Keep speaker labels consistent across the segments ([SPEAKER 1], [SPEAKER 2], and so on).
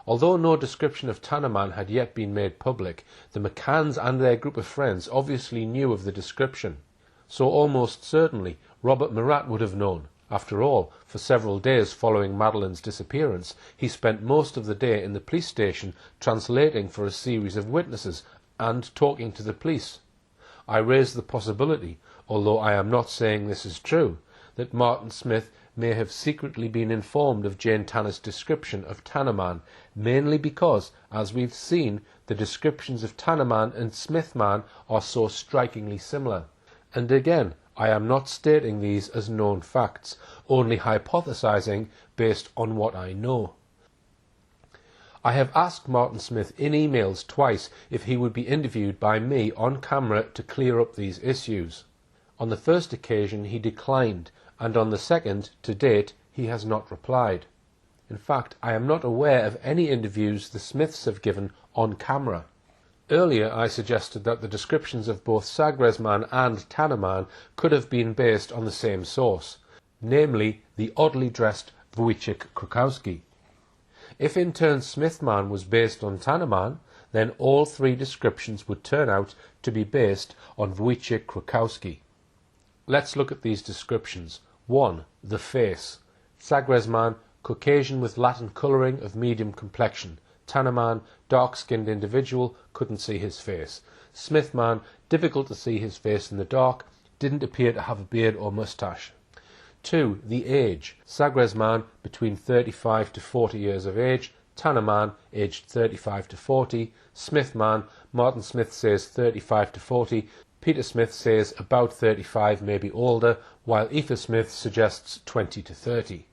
[SPEAKER 1] Although no description of Tannerman had yet been made public, the McCanns and their group of friends obviously knew of the description. So almost certainly Robert Murat would have known. After all, for several days following Madeleine's disappearance, he spent most of the day in the police station translating for a series of witnesses and talking to the police. I raise the possibility, although I am not saying this is true, that Martin Smith may have secretly been informed of Jane Tanner's description of Tannerman, mainly because, as we've seen, the descriptions of Tannerman and Smithman are so strikingly similar. And again, I am not stating these as known facts, only hypothesizing based on what I know. I have asked Martin Smith in emails twice if he would be interviewed by me on camera to clear up these issues. On the first occasion he declined, and on the second, to date, he has not replied. In fact, I am not aware of any interviews the Smiths have given on camera. Earlier I suggested that the descriptions of both Sagresman and Tannerman could have been based on the same source, namely the oddly dressed Wojciech Krakowski. If in turn Smithman was based on Tannerman, then all three descriptions would turn out to be based on Wojciech Krakowski. Let's look at these descriptions. 1. The face. Sagresman, Caucasian with Latin colouring of medium complexion. Tannerman, dark-skinned individual, couldn't see his face. Smithman, difficult to see his face in the dark, didn't appear to have a beard or moustache. 2. The age. Sagresman, between 35 to 40 years of age. Tannerman, aged 35 to 40. Smithman, Martin Smith says 35 to 40. Peter Smith says about 35, maybe older, while Aoife Smith suggests 20 to 30.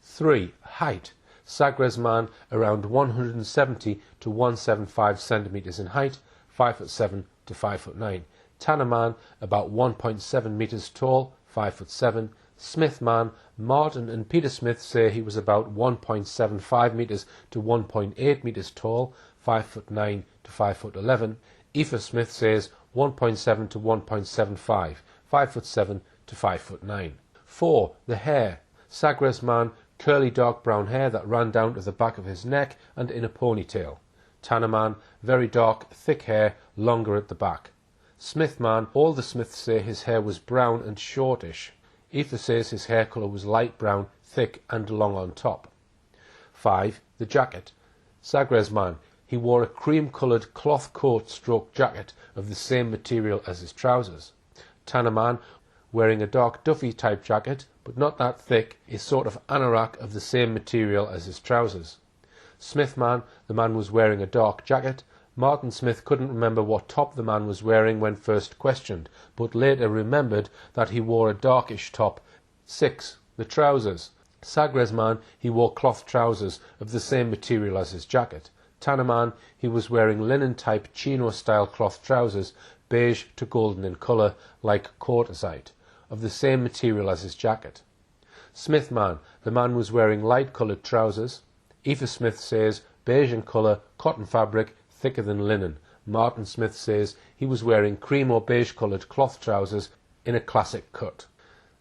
[SPEAKER 1] 3. Height. Sagresman around 170 to 175 centimetres in height, 5'7" to 5'9". Tannerman about 1.7 metres tall, 5'7". Smithman, Martin and Peter Smith say he was about 1.75 metres to 1.8 metres tall, 5'9" to 5'11". Aoife Smith says 1.7 to 1.75, 5'7" to 5'9". 4. The hair. Sagresman, curly dark brown hair that ran down to the back of his neck and in a ponytail. Tannerman, very dark, thick hair, longer at the back. Smithman, all the Smiths say his hair was brown and shortish. Aoife says his hair colour was light brown, thick and long on top. 5. The jacket. Sagresman, he wore a cream-coloured cloth coat stroke jacket of the same material as his trousers. Tannerman, wearing a dark Duffy type jacket, but not that thick, a sort of anorak of the same material as his trousers. Smithman, the man was wearing a dark jacket. Martin Smith couldn't remember what top the man was wearing when first questioned, but later remembered that he wore a darkish top. 6. The trousers. Sagresman, he wore cloth trousers of the same material as his jacket. Tannerman, he was wearing linen-type chino-style cloth trousers, beige to golden in colour, like quartzite, of the same material as his jacket. Smithman, the man was wearing light-coloured trousers. Aoife Smith says beige in colour, cotton fabric, thicker than linen. Martin Smith says he was wearing cream or beige-coloured cloth trousers in a classic cut.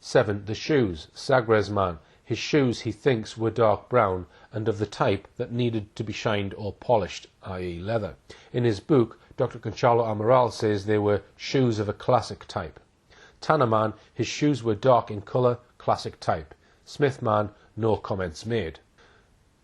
[SPEAKER 1] 7. The shoes. Sagresman, his shoes he thinks were dark brown and of the type that needed to be shined or polished, i.e. leather. In his book, Dr. Conchalo Amaral says they were shoes of a classic type. Tannerman, his shoes were dark in colour, classic type. Smithman, no comments made.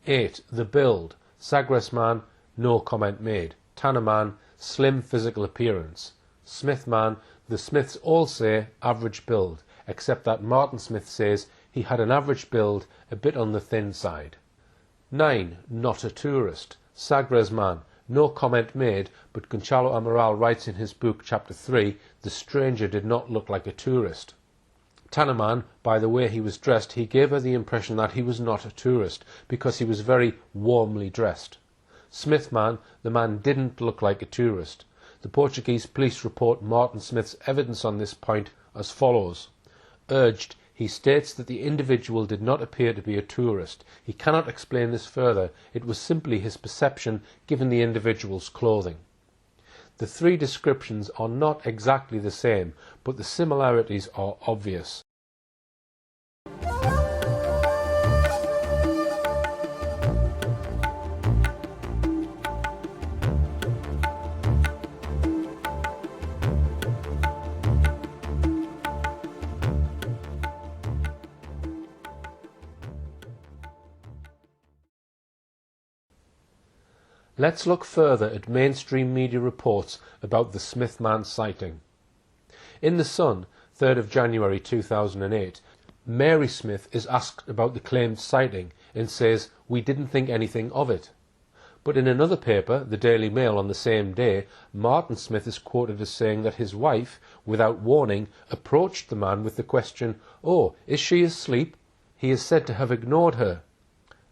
[SPEAKER 1] 8. The build. Sagresman, no comment made. Tannerman, slim physical appearance. Smithman, the Smiths all say average build, except that Martin Smith says he had an average build, a bit on the thin side. 9. Not a tourist. Sagresman, no comment made, but Conchalo Amaral writes in his book, Chapter 3, the stranger did not look like a tourist. Tannerman, by the way he was dressed, he gave her the impression that he was not a tourist, because he was very warmly dressed. Smithman, the man didn't look like a tourist. The Portuguese police report Martin Smith's evidence on this point as follows. Urged, he states that the individual did not appear to be a tourist. He cannot explain this further. It was simply his perception given the individual's clothing. The three descriptions are not exactly the same, but the similarities are obvious. Let's look further at mainstream media reports about the Smith man sighting. In The Sun, 3rd of January 2008, Mary Smith is asked about the claimed sighting and says, "We didn't think anything of it." But in another paper, the Daily Mail, on the same day, Martin Smith is quoted as saying that his wife, without warning, approached the man with the question, "Oh, is she asleep?" He is said to have ignored her.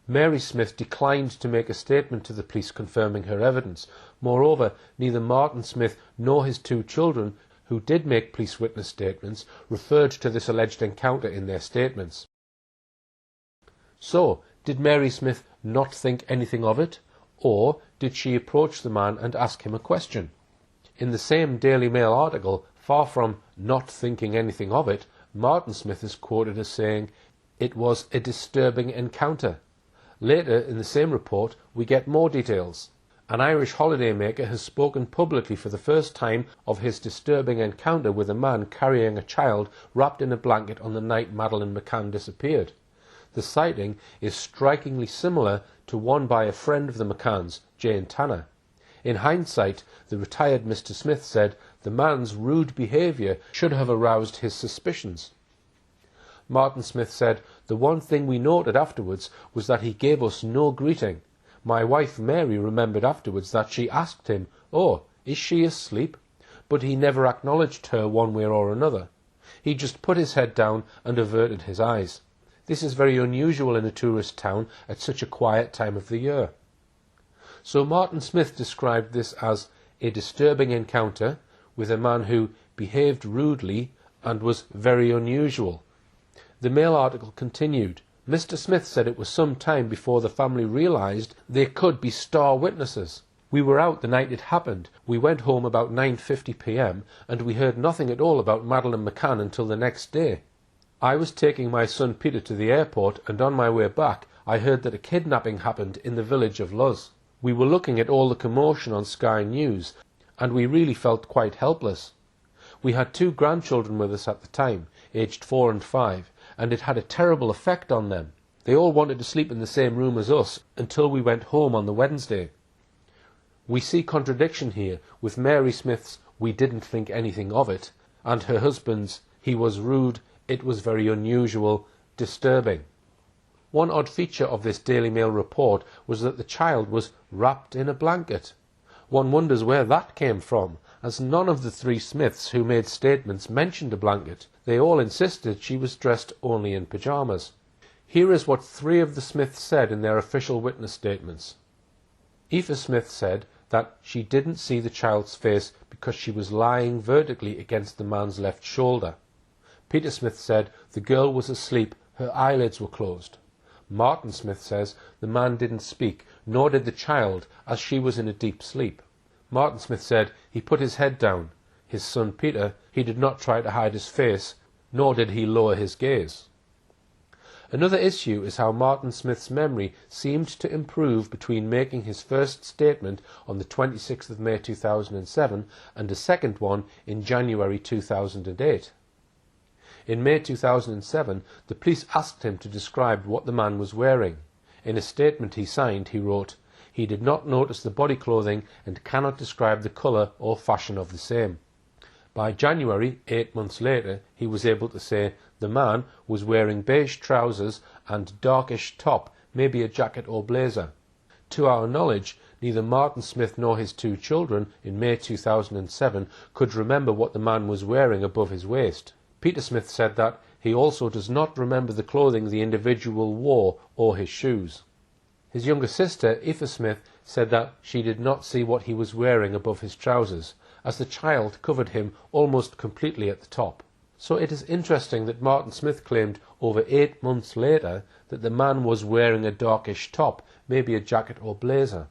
[SPEAKER 1] Mary Smith declined to make a statement to the police confirming her evidence. Moreover, neither Martin Smith nor his two children, who did make police witness statements, referred to this alleged encounter in their statements. So, did Mary Smith not think anything of it? Or did she approach the man and ask him a question? In the same Daily Mail article, far from not thinking anything of it, Martin Smith is quoted as saying, "It was a disturbing encounter." Later in the same report, we get more details. An Irish holidaymaker has spoken publicly for the first time of his disturbing encounter with a man carrying a child wrapped in a blanket on the night Madeleine McCann disappeared. The sighting is strikingly similar to one by a friend of the McCanns, Jane Tanner. In hindsight, the retired Mr. Smith said the man's rude behaviour should have aroused his suspicions. Martin Smith said, "The one thing we noted afterwards was that he gave us no greeting. My wife Mary remembered afterwards that she asked him, 'Oh, is she asleep?' But he never acknowledged her one way or another. He just put his head down and averted his eyes. This is very unusual in a tourist town at such a quiet time of the year." So Martin Smith described this as a disturbing encounter with a man who behaved rudely and was very unusual. The Mail article continued, "Mr. Smith said it was some time before the family realised they could be star witnesses. We were out the night it happened. We went home about 9:50 p.m. and we heard nothing at all about Madeleine McCann until the next day. I was taking my son Peter to the airport, and on my way back I heard that a kidnapping happened in the village of Luz. We were looking at all the commotion on Sky News, and we really felt quite helpless. We had two grandchildren with us at the time, aged 4 and 5, and it had a terrible effect on them. They all wanted to sleep in the same room as us until we went home on the Wednesday." We see contradiction here with Mary Smith's "we didn't think anything of it" and her husband's "he was rude, it was very unusual, disturbing." One odd feature of this Daily Mail report was that the child was wrapped in a blanket. One wonders where that came from, as none of the three Smiths who made statements mentioned a blanket. They all insisted she was dressed only in pyjamas. Here is what 3 of the Smiths said in their official witness statements. Aoife Smith said that she didn't see the child's face because she was lying vertically against the man's left shoulder. Peter Smith said the girl was asleep, her eyelids were closed. Martin Smith says the man didn't speak, nor did the child, as she was in a deep sleep. Martin Smith said he put his head down. His son Peter, he did not try to hide his face, nor did he lower his gaze. Another issue is how Martin Smith's memory seemed to improve between making his first statement on the 26th of May 2007 and a second one in January 2008. In May 2007, the police asked him to describe what the man was wearing. In a statement he signed, he wrote, "He did not notice the body clothing and cannot describe the colour or fashion of the same." By January, 8 months later, he was able to say the man was wearing beige trousers and darkish top, maybe a jacket or blazer. To our knowledge, neither Martin Smith nor his two children in May 2007 could remember what the man was wearing above his waist. Peter Smith said that he also does not remember the clothing the individual wore or his shoes. His younger sister, Aoife Smith, said that she did not see what he was wearing above his trousers, as the child covered him almost completely at the top. So it is interesting that Martin Smith claimed over 8 months later that the man was wearing a darkish top, maybe a jacket or blazer.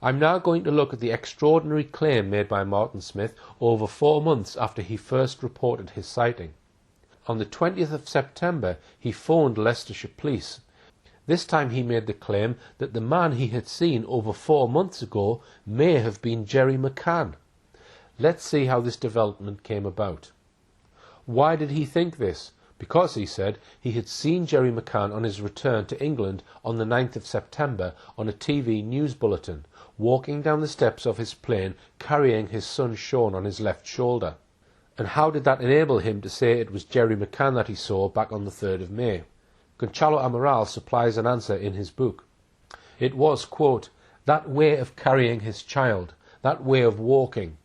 [SPEAKER 1] I'm now going to look at the extraordinary claim made by Martin Smith over 4 months after he first reported his sighting. On the 20th of September, he phoned Leicestershire Police. This time he made the claim that the man he had seen over 4 months ago may have been Jerry McCann. Let's see how this development came about. Why did he think this? because, he said, he had seen Jerry McCann on his return to England on the 9th of September on a TV news bulletin, walking down the steps of his plane carrying his son Sean on his left shoulder. And how did that enable him to say it was Jerry McCann that he saw back on the 3rd of May? Gonçalo Amaral supplies an answer in his book. It was, quote, that way of carrying his child, that way of walking.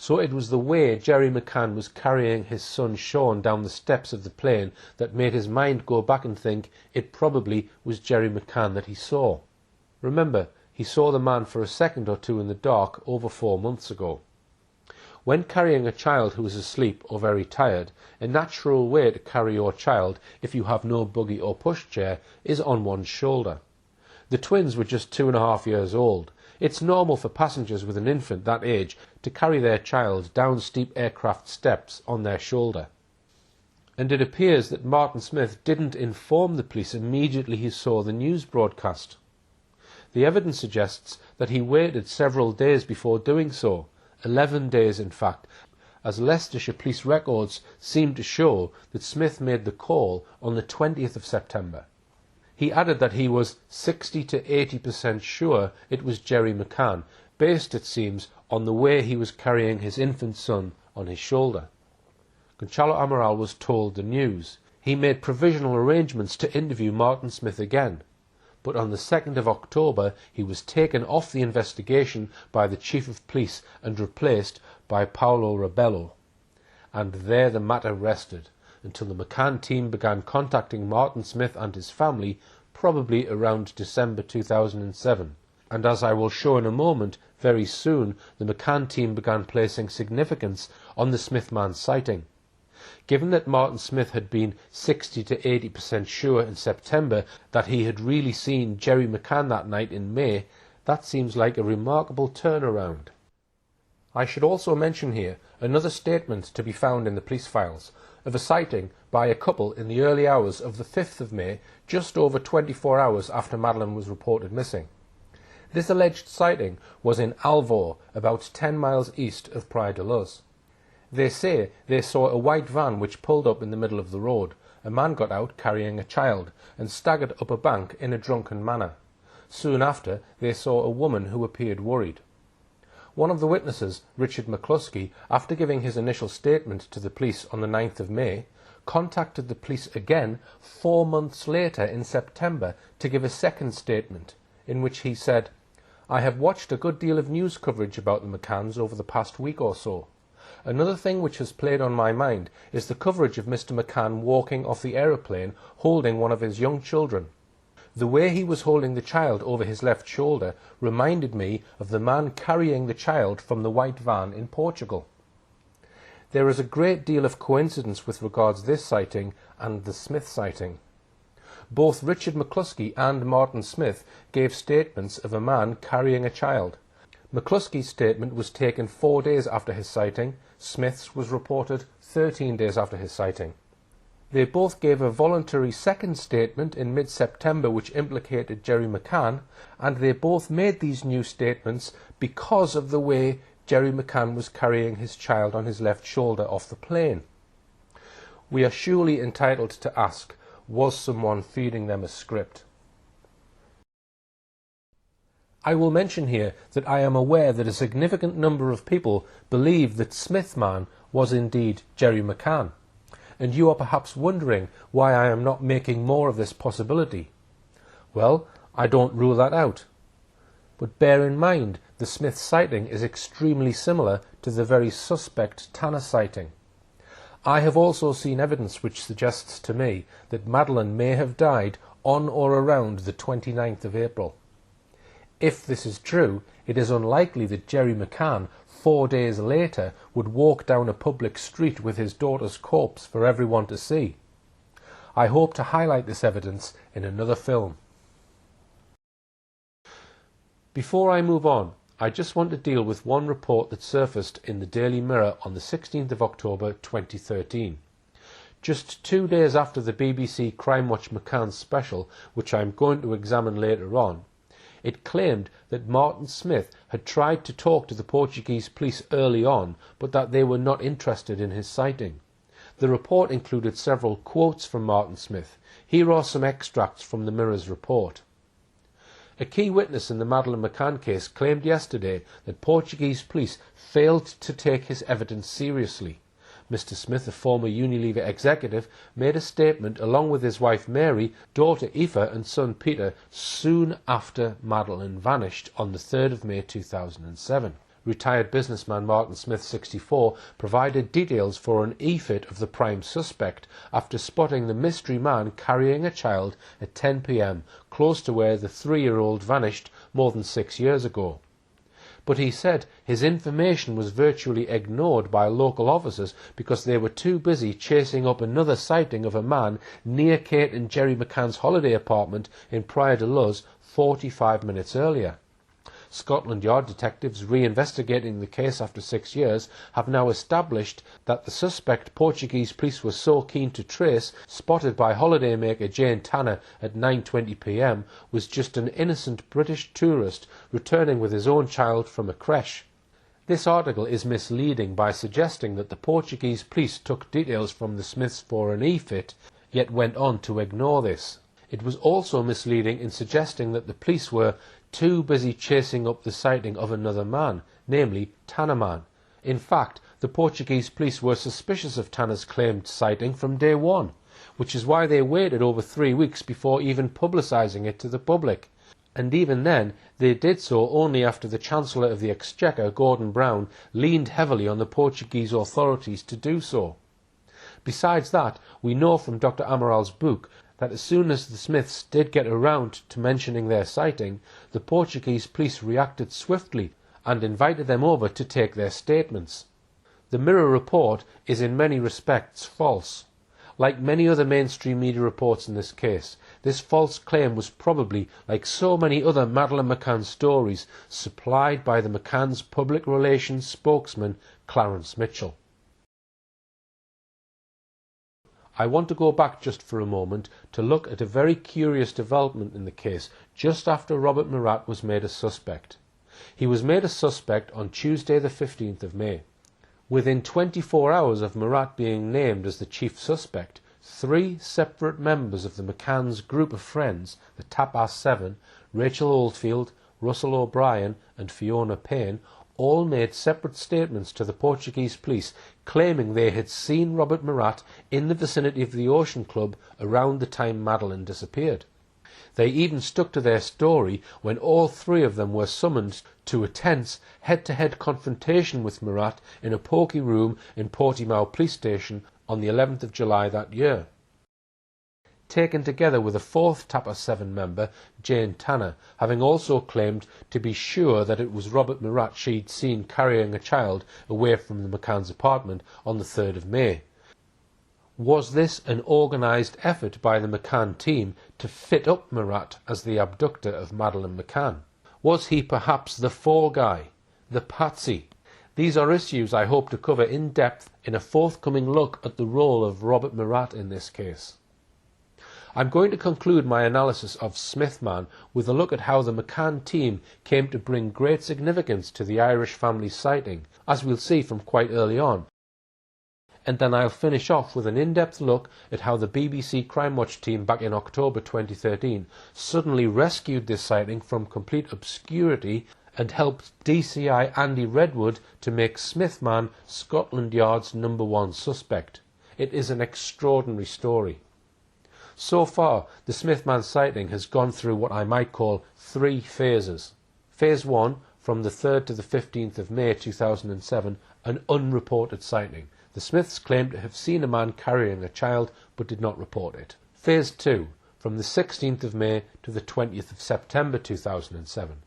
[SPEAKER 1] So it was the way Jerry McCann was carrying his son Sean down the steps of the plane that made his mind go back and think it probably was Jerry McCann that he saw. Remember, he saw the man for a second or two in the dark over 4 months ago. When carrying a child who is asleep or very tired, a natural way to carry your child, if you have no buggy or pushchair, is on one's shoulder. The twins were just 2.5 years old. It's normal for passengers with an infant that age to carry their child down steep aircraft steps on their shoulder. And it appears that Martin Smith didn't inform the police immediately he saw the news broadcast. The evidence suggests that he waited several days before doing so, 11 days in fact, as Leicestershire police records seem to show that Smith made the call on the 20th of September. He added that he was 60 to 80% sure it was Jerry McCann, based, it seems, on the way he was carrying his infant son on his shoulder. Gonçalo Amaral was told the news. He made provisional arrangements to interview Martin Smith again, but on the 2nd of October he was taken off the investigation by the Chief of Police and replaced by Paolo Rebello. And there the matter rested, until the McCann team began contacting Martin Smith and his family, probably around December 2007. And as I will show in a moment, very soon the McCann team began placing significance on the Smith man's sighting. Given that Martin Smith had been 60 to 80% sure in September that he had really seen Jerry McCann that night in May, that seems like a remarkable turnaround. I should also mention here another statement to be found in the police files of a sighting by a couple in the early hours of the 5th of May, just over 24 hours after Madeleine was reported missing. This alleged sighting was in Alvor, about 10 miles east of Praia de Luz. They say they saw a white van which pulled up in the middle of the road. A man got out carrying a child and staggered up a bank in a drunken manner. Soon after, they saw a woman who appeared worried. One of the witnesses, Richard McCluskey, after giving his initial statement to the police on the 9th of May, contacted the police again 4 months later in September to give a second statement, in which he said, "I have watched a good deal of news coverage about the McCanns over the past week or so. Another thing which has played on my mind is the coverage of Mr. McCann walking off the aeroplane holding one of his young children. The way he was holding the child over his left shoulder reminded me of the man carrying the child from the white van in Portugal." There is a great deal of coincidence with regards this sighting and the Smith sighting. Both Richard McCluskey and Martin Smith gave statements of a man carrying a child. McCluskey's statement was taken 4 days after his sighting. Smith's was reported 13 days after his sighting. They both gave a voluntary second statement in mid-September which implicated Jerry McCann, and they both made these new statements because of the way Jerry McCann was carrying his child on his left shoulder off the plane. We are surely entitled to ask, was someone feeding them a script? I will mention here that I am aware that a significant number of people believe that Smith man was indeed Jerry McCann, and you are perhaps wondering why I am not making more of this possibility. Well, I don't rule that out. But bear in mind the Smith sighting is extremely similar to the very suspect Tanner sighting. I have also seen evidence which suggests to me that Madeleine may have died on or around the 29th of April. If this is true, it is unlikely that Jerry McCann 4 days later would walk down a public street with his daughter's corpse for everyone to see. I hope to highlight this evidence in another film. Before I move on, I just want to deal with one report that surfaced in the Daily Mirror on the 16th of October 2013. Just 2 days after the BBC Crime Watch McCann special, which I am going to examine later on, it claimed that Martin Smith had tried to talk to the Portuguese police early on, but that they were not interested in his sighting. The report included several quotes from Martin Smith. Here are some extracts from the Mirror's report. A key witness in the Madeleine McCann case claimed yesterday that Portuguese police failed to take his evidence seriously. Mr. Smith, a former Unilever executive, made a statement along with his wife Mary, daughter Aoife and son Peter soon after Madeleine vanished on the 3rd of May 2007. Retired businessman Martin Smith, 64, provided details for an e-fit of the prime suspect after spotting the mystery man carrying a child at 10 p.m. close to where the 3-year-old vanished more than 6 years ago. But he said his information was virtually ignored by local officers because they were too busy chasing up another sighting of a man near Kate and Jerry McCann's holiday apartment in Praia de Luz 45 minutes earlier. Scotland Yard detectives reinvestigating the case after 6 years have now established that the suspect Portuguese police were so keen to trace, spotted by holidaymaker Jane Tanner at 9:20 p.m, was just an innocent British tourist returning with his own child from a creche. This article is misleading by suggesting that the Portuguese police took details from the Smiths for an e-fit, yet went on to ignore this. It was also misleading in suggesting that the police were too busy chasing up the sighting of another man, namely Tannerman. In fact, the Portuguese police were suspicious of Tanner's claimed sighting from day one, which is why they waited over 3 weeks before even publicising it to the public. And even then, they did so only after the Chancellor of the Exchequer, Gordon Brown, leaned heavily on the Portuguese authorities to do so. Besides that, we know from Dr. Amaral's book that as soon as the Smiths did get around to mentioning their sighting, the Portuguese police reacted swiftly and invited them over to take their statements. The Mirror report is in many respects false. Like many other mainstream media reports in this case, this false claim was probably, like so many other Madeleine McCann stories, supplied by the McCann's public relations spokesman, Clarence Mitchell. I want to go back just for a moment to look at a very curious development in the case just after Robert Murat was made a suspect. He was made a suspect on Tuesday the 15th of May. Within 24 hours of Murat being named as the chief suspect, 3 separate members of the McCann's group of friends, the Tapas 7, Rachel Oldfield, Russell O'Brien and Fiona Payne, all made separate statements to the Portuguese police claiming they had seen Robert Murat in the vicinity of the Ocean Club around the time Madeleine disappeared. They even stuck to their story when all 3 of them were summoned to a tense head-to-head confrontation with Murat in a poky room in Portimao police station on the 11th of July that year. Taken together with a 4th Tapas 7 member, Jane Tanner, having also claimed to be sure that it was Robert Murat she'd seen carrying a child away from the McCann's apartment on the 3rd of May. Was this an organised effort by the McCann team to fit up Murat as the abductor of Madeleine McCann? Was he perhaps the fall guy, the patsy? These are issues I hope to cover in depth in a forthcoming look at the role of Robert Murat in this case. I'm going to conclude my analysis of Smithman with a look at how the McCann team came to bring great significance to the Irish family's sighting, as we'll see from quite early on. And then I'll finish off with an in-depth look at how the BBC Crime Watch team back in October 2013 suddenly rescued this sighting from complete obscurity and helped DCI Andy Redwood to make Smithman Scotland Yard's #1 suspect. It is an extraordinary story. So far, the Smithman sighting has gone through what I might call 3 phases. Phase 1, from the 3rd to the 15th of May 2007, an unreported sighting. The Smiths claimed to have seen a man carrying a child, but did not report it. Phase 2, from the 16th of May to the 20th of September 2007.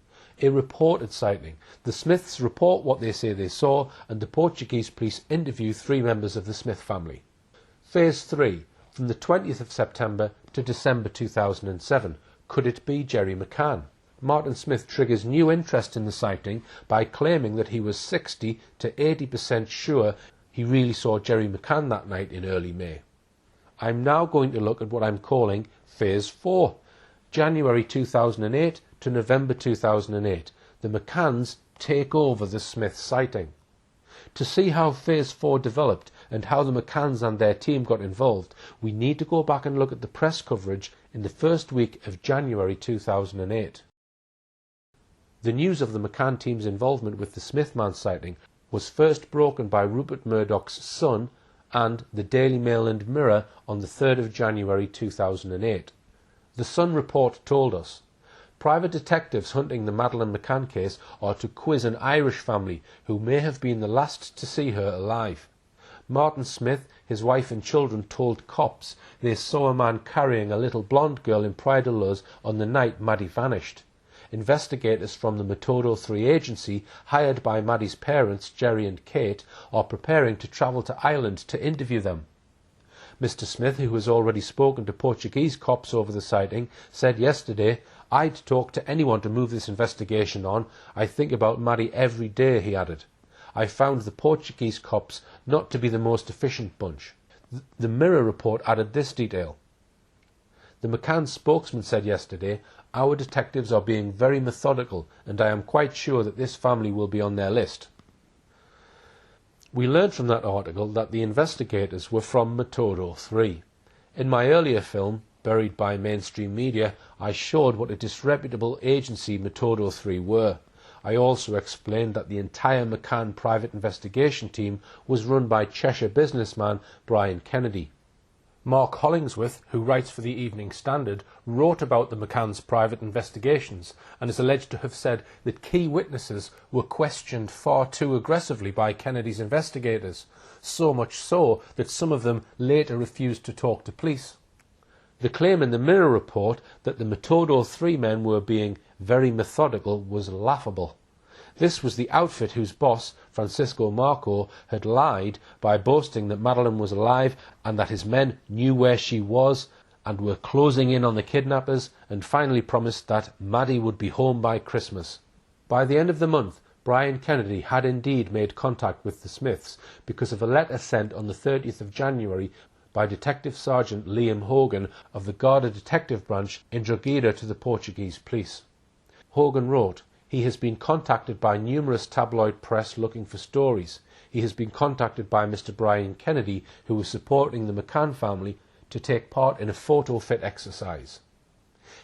[SPEAKER 1] A reported sighting. The Smiths report what they say they saw, and the Portuguese police interview 3 members of the Smith family. Phase 3, from the 20th of September to December 2007. Could it be Jerry McCann? Martin Smith triggers new interest in the sighting by claiming that he was 60 to 80% sure he really saw Jerry McCann that night in early May. I'm now going to look at what I'm calling Phase 4, January 2008 to November 2008. The McCanns take over the Smith sighting. To see how Phase 4 developed and how the McCanns and their team got involved, we need to go back and look at the press coverage in the first week of January 2008. The news of the McCann team's involvement with the Smith-Man sighting was first broken by Rupert Murdoch's son and the Daily Mail and Mirror on the 3rd of January 2008. The Sun report told us, private detectives hunting the Madeleine McCann case are to quiz an Irish family who may have been the last to see her alive. Martin Smith, his wife and children told cops they saw a man carrying a little blonde girl in Praia da Luz on the night Maddie vanished. Investigators from the Metodo 3 agency, hired by Maddie's parents, Jerry and Kate, are preparing to travel to Ireland to interview them. Mr. Smith, who has already spoken to Portuguese cops over the sighting, said yesterday, "I'd talk to anyone to move this investigation on. I think about Maddie every day," he added. "I found the Portuguese cops not to be the most efficient bunch." The Mirror report added this detail. The McCann spokesman said yesterday, "Our detectives are being very methodical and I am quite sure that this family will be on their list." We learned from that article that the investigators were from Metodo 3. In my earlier film, Buried by Mainstream Media, I showed what a disreputable agency Metodo 3 were. I also explained that the entire McCann private investigation team was run by Cheshire businessman Brian Kennedy. Mark Hollingsworth, who writes for the Evening Standard, wrote about the McCann's private investigations and is alleged to have said that key witnesses were questioned far too aggressively by Kennedy's investigators, so much so that some of them later refused to talk to police. The claim in the Mirror report that the Metodo 3 men were being very methodical was laughable. This was the outfit whose boss, Francisco Marco, had lied by boasting that Madeleine was alive and that his men knew where she was and were closing in on the kidnappers, and finally promised that Maddie would be home by Christmas. By the end of the month, Brian Kennedy had indeed made contact with the Smiths because of a letter sent on the 30th of January by Detective Sergeant Liam Hogan of the Garda Detective Branch in Drogheda to the Portuguese police. Hogan wrote, "He has been contacted by numerous tabloid press looking for stories. He has been contacted by Mr. Brian Kennedy, who is supporting the McCann family, to take part in a photo fit exercise."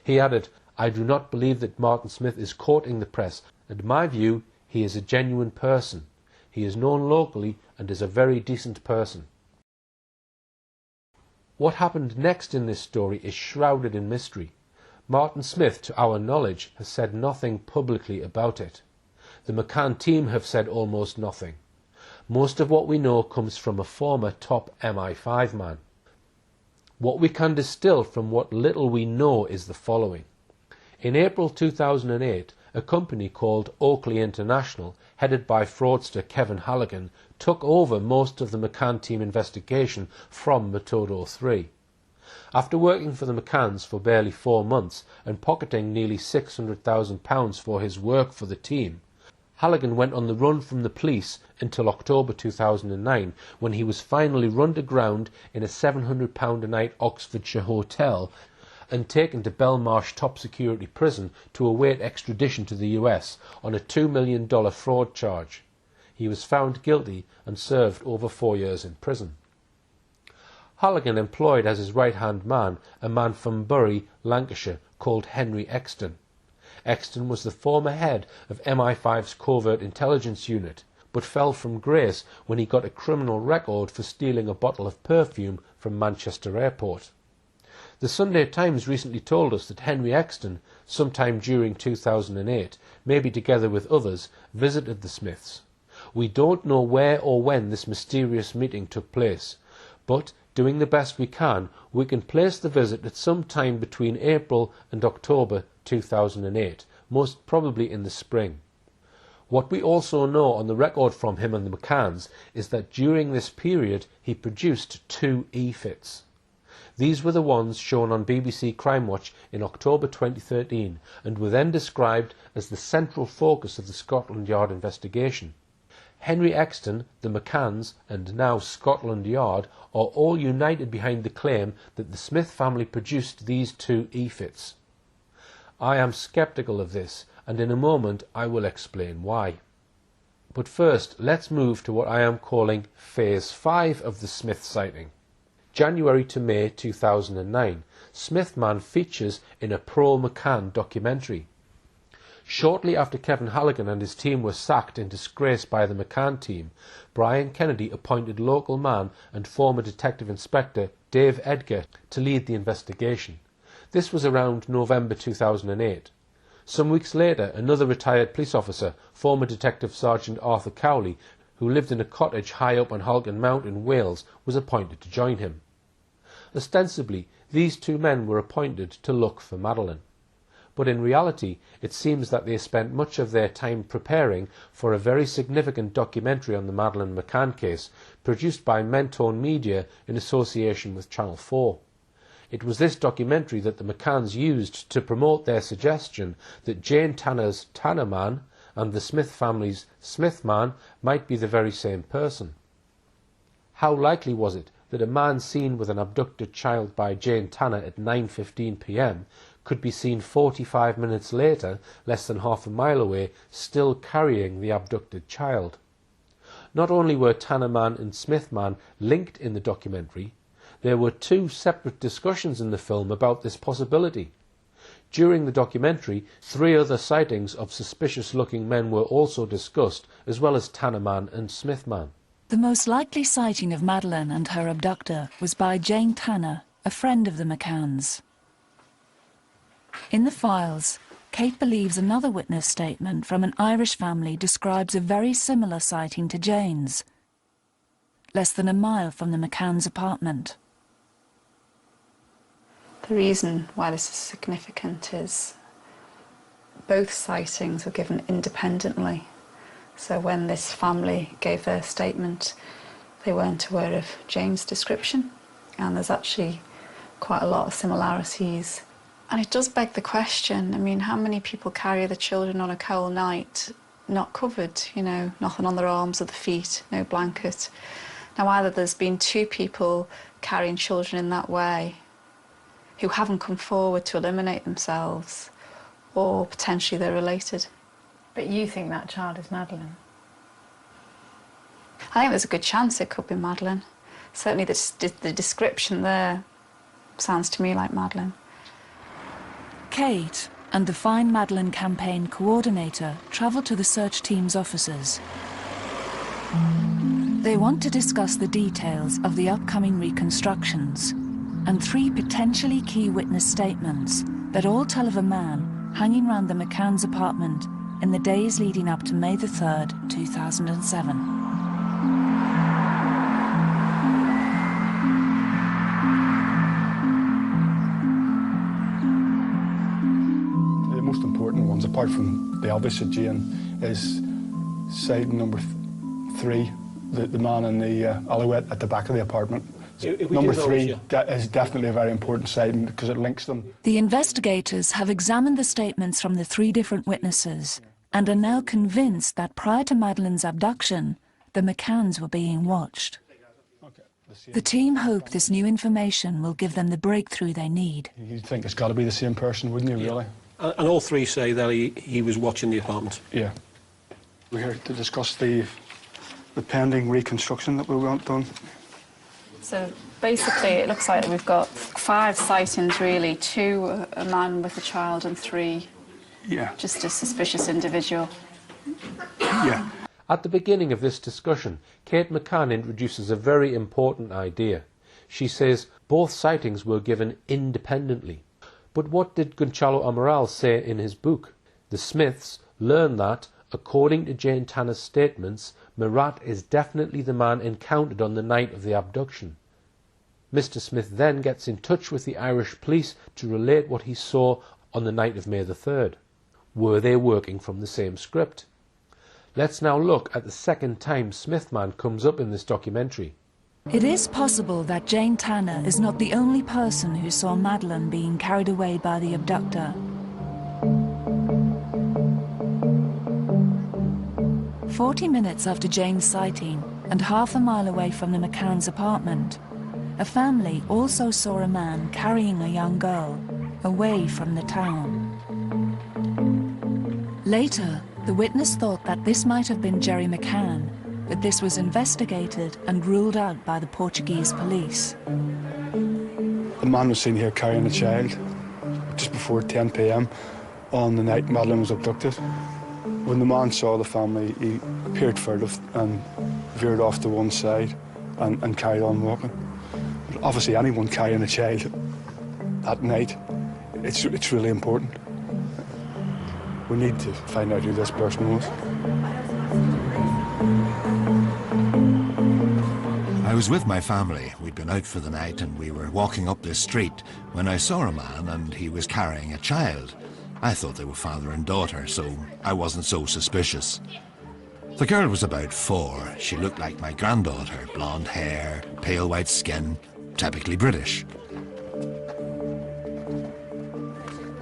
[SPEAKER 1] He added, "I do not believe that Martin Smith is courting the press. In my view, he is a genuine person. He is known locally and is a very decent person." What happened next in this story is shrouded in mystery. Martin Smith, to our knowledge, has said nothing publicly about it. The McCann team have said almost nothing. Most of what we know comes from a former top MI5 man. What we can distill from what little we know is the following. In April 2008, a company called Oakley International, headed by fraudster Kevin Halligan, took over most of the McCann team investigation from Metodo 3. After working for the McCanns for barely 4 months and pocketing nearly £600,000 for his work for the team, Halligan went on the run from the police until October 2009, when he was finally run to ground in a £700 a night Oxfordshire hotel and taken to Belmarsh top security prison to await extradition to the US on a $2 million fraud charge. He was found guilty and served over 4 years in prison. Halligan employed as his right-hand man a man from Bury, Lancashire, called Henry Exton. Exton was the former head of MI5's covert intelligence unit, but fell from grace when he got a criminal record for stealing a bottle of perfume from Manchester Airport. The Sunday Times recently told us that Henry Exton, sometime during 2008, maybe together with others, visited the Smiths. We don't know where or when this mysterious meeting took place, but doing the best we can place the visit at some time between April and October 2008, most probably in the spring. What we also know on the record from him and the McCanns is that during this period he produced 2 e-fits. These were the ones shown on BBC Crime Watch in October 2013 and were then described as the central focus of the Scotland Yard investigation. Henry Exton, the McCanns, and now Scotland Yard are all united behind the claim that the Smith family produced these 2 e-fits. I am sceptical of this, and in a moment I will explain why. But first, let's move to what I am calling Phase 5 of the Smith sighting. January to May 2009, Smith Man features in a pro-McCann documentary. Shortly after Kevin Halligan and his team were sacked in disgrace by the McCann team, Brian Kennedy appointed local man and former Detective Inspector Dave Edgar to lead the investigation. This was around November 2008. Some weeks later, another retired police officer, former Detective Sergeant Arthur Cowley, who lived in a cottage high up on Halkin Mount in Wales, was appointed to join him. Ostensibly, these two men were appointed to look for Madeleine. But in reality, it seems that they spent much of their time preparing for a very significant documentary on the Madeleine McCann case, produced by Mentone Media in association with Channel 4. It was this documentary that the McCanns used to promote their suggestion that Jane Tanner's Tanner Man and the Smith family's Smith Man might be the very same person. How likely was it that a man seen with an abducted child by Jane Tanner at 9:15 p.m. could be seen 45 minutes later, less than half a mile away, still carrying the abducted child? Not only were Tanner Man and Smith Man linked in the documentary, there were two separate discussions in the film about this possibility. During the documentary, 3 other sightings of suspicious-looking men were also discussed, as well as Tanner Man and Smith Man.
[SPEAKER 2] The most likely sighting of Madeleine and her abductor was by Jane Tanner, a friend of the McCanns. In the files, Kate believes another witness statement from an Irish family describes a very similar sighting to Jane's, less than a mile from the McCann's apartment.
[SPEAKER 3] The reason why this is significant is both sightings were given independently. So when this family gave their statement, they weren't aware of Jane's description, and there's actually quite a lot of similarities. And it does beg the question, I mean, how many people carry the children on a cold night not covered, you know, nothing on their arms or their feet, no blanket? Now, either there's been 2 people carrying children in that way who haven't come forward to eliminate themselves, or potentially they're related.
[SPEAKER 4] But you think that child is Madeleine?
[SPEAKER 3] I think there's a good chance it could be Madeleine. Certainly the description there sounds to me like Madeleine.
[SPEAKER 2] Kate and the Find Madeleine campaign coordinator travel to the search team's offices. They want to discuss the details of the upcoming reconstructions and 3 potentially key witness statements that all tell of a man hanging around the McCann's apartment in the days leading up to May the 3rd, 2007.
[SPEAKER 5] The most important ones, apart from the obvious of Jane, is sighting number 3, the man in the Alouette at the back of the apartment. Number 3 is definitely a very important sighting because it links them.
[SPEAKER 2] The investigators have examined the statements from the 3 different witnesses and are now convinced that prior to Madeleine's abduction, the McCanns were being watched. The team hope this new information will give them the breakthrough they need.
[SPEAKER 5] You'd think it's got to be the same person, wouldn't you, really?
[SPEAKER 6] And all 3 say that he was watching the apartment.
[SPEAKER 5] Yeah. We're here to discuss the pending reconstruction that we want done.
[SPEAKER 3] So basically it looks like we've got 5 sightings really, 2 a man with a child and 3 just a suspicious individual.
[SPEAKER 5] Yeah.
[SPEAKER 1] At the beginning of this discussion, Kate McCann introduces a very important idea. She says both sightings were given independently. But what did Gonçalo Amaral say in his book? The Smiths learn that, according to Jane Tanner's statements, Murat is definitely the man encountered on the night of the abduction. Mr. Smith then gets in touch with the Irish police to relate what he saw on the night of May the 3rd. Were they working from the same script? Let's now look at the second time Smith Man comes up in this documentary.
[SPEAKER 2] It is possible that Jane Tanner is not the only person who saw Madeleine being carried away by the abductor. 40 minutes after Jane's sighting, and half a mile away from the McCann's apartment, a family also saw a man carrying a young girl away from the town. Later, The witness thought that this might have been Jerry McCann, but this was investigated and ruled out by the Portuguese police.
[SPEAKER 5] The man was seen here carrying a child just before 10 p.m. on the night Madeleine was abducted. When the man saw the family, he appeared furtive and veered off to one side and carried on walking. But obviously anyone carrying a child at night, it's really important. We need to find out who this person was.
[SPEAKER 7] I was with my family. We'd been out for the night and we were walking up this street when I saw a man and he was carrying a child. I thought they were father and daughter, so I wasn't so suspicious. The girl was about 4. She looked like my granddaughter, blonde hair, pale white skin, typically British.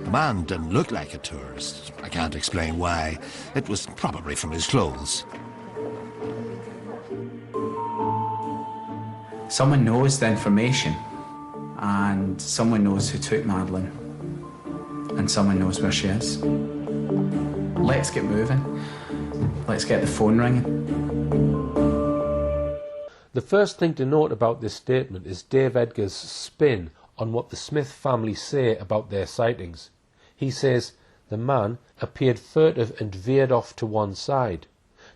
[SPEAKER 7] The man didn't look like a tourist. I can't explain why. It was probably from his clothes.
[SPEAKER 8] Someone knows the information, and someone knows who took Madeleine, and someone knows where she is. Let's get moving. Let's get the phone ringing.
[SPEAKER 1] The first thing to note about this statement is Dave Edgar's spin on what the Smith family say about their sightings. He says the man appeared furtive and veered off to one side.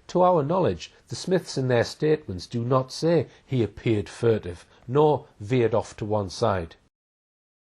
[SPEAKER 1] To our knowledge, the Smiths in their statements do not say he appeared furtive, nor veered off to one side.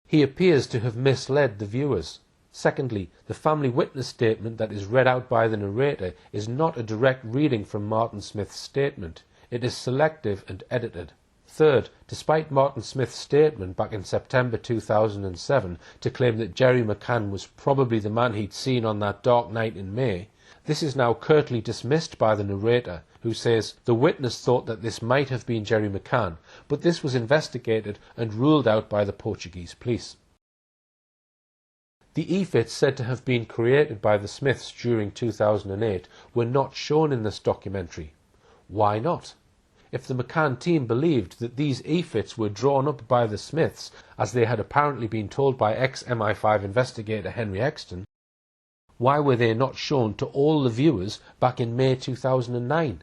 [SPEAKER 1] He appears to have misled the viewers. Secondly, the family witness statement that is read out by the narrator is not a direct reading from Martin Smith's statement. It is selective and edited. Third, despite Martin Smith's statement back in September 2007 to claim that Jerry McCann was probably the man he'd seen on that dark night in May, this is now curtly dismissed by the narrator, who says the witness thought that this might have been Jerry McCann, but this was investigated and ruled out by the Portuguese police. The EFITs said to have been created by the Smiths during 2008 were not shown in this documentary. Why not? If the McCann team believed that these EFITs were drawn up by the Smiths, as they had apparently been told by ex-MI5 investigator Henry Exton, why were they not shown to all the viewers back in May 2009?